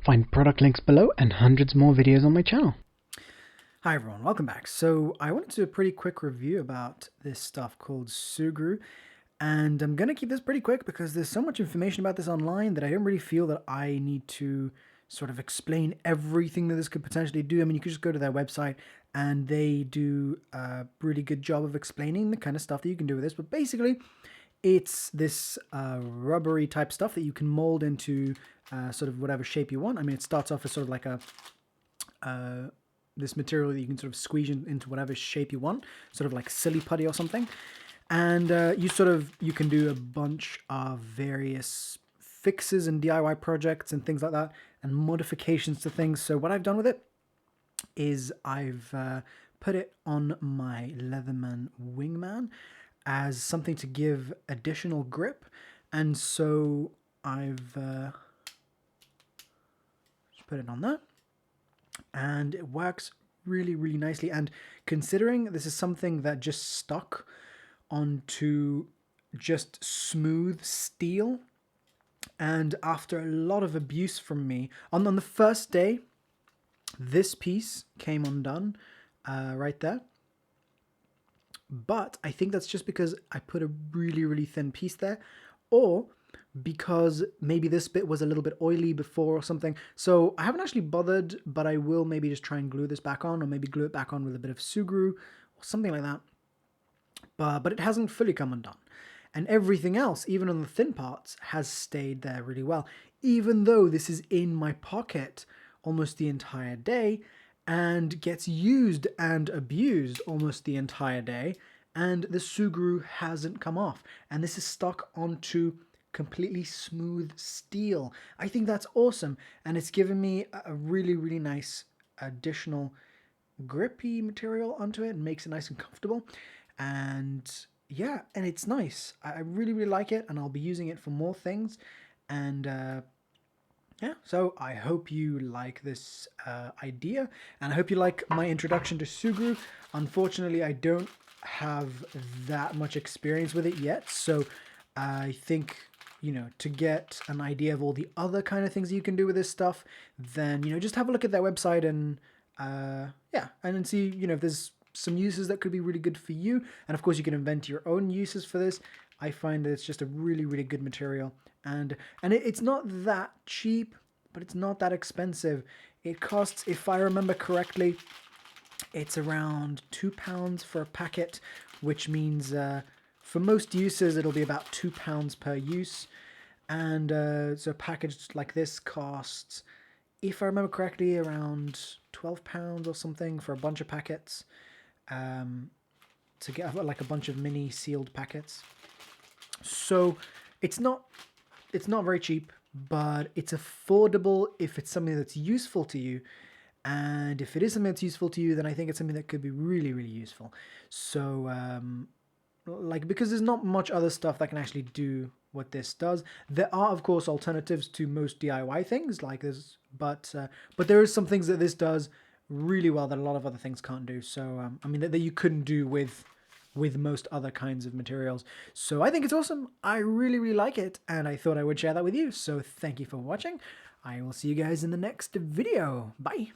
Find product links below and hundreds more videos on my channel. Hi everyone, welcome back. So I wanted to do a pretty quick review about this stuff called Sugru, and I'm going to keep this pretty quick because there's so much information about this online that I don't really feel that I need to sort of explain everything that this could potentially do. I mean, you could just go to their website and they do a really good job of explaining the kind of stuff that you can do with this, but basically it's this rubbery type stuff that you can mold into sort of whatever shape you want. I mean, it starts off as sort of like this material that you can sort of squeeze into whatever shape you want, sort of like silly putty or something. And you can do a bunch of various fixes and DIY projects and things like that, and modifications to things. So what I've done with it is I've put it on my Leatherman Wingman as something to give additional grip, and so I've just put it on there, and it works really, really nicely. And considering this is something that just stuck onto just smooth steel, and after a lot of abuse from me, on the first day, this piece came undone right there. But I think that's just because I put a really, really thin piece there, or because maybe this bit was a little bit oily before or something. So I haven't actually bothered, but I will maybe just try and glue this back on, or maybe glue it back on with a bit of Sugru or something like that. But it hasn't fully come undone. And everything else, even on the thin parts, has stayed there really well. Even though this is in my pocket almost the entire day and gets used and abused almost the entire day, and the Sugru hasn't come off. And this is stuck onto completely smooth steel. I think that's awesome, and it's given me a really, really nice additional grippy material onto it and makes it nice and comfortable. And yeah, and it's nice. I really, really like it, and I'll be using it for more things. And yeah, so I hope you like this idea, and I hope you like my introduction to Sugru. Unfortunately, I don't have that much experience with it yet, so I think, you know, to get an idea of all the other kind of things you can do with this stuff, then, you know, just have a look at their website and yeah, and then see, you know, if there's some uses that could be really good for you. And of course, you can invent your own uses for this. I find that it's just a really, really good material, and it's not that cheap, but it's not that expensive. It costs, if I remember correctly, it's around £2 for a packet, which means for most uses it'll be about £2 per use. And so a package like this costs, if I remember correctly, around £12 or something for a bunch of packets, to get like a bunch of mini sealed packets. So it's not very cheap, but it's affordable if it's something that's useful to you. And if it is something that's useful to you, then I think it's something that could be really, really useful. So like, because there's not much other stuff that can actually do what this does. There are, of course, alternatives to most DIY things like this, but there is some things that this does really well that a lot of other things can't do. So I mean, that you couldn't do with most other kinds of materials. So I think it's awesome. I really, really like it, and I thought I would share that with you. So thank you for watching. I will see you guys in the next video. Bye.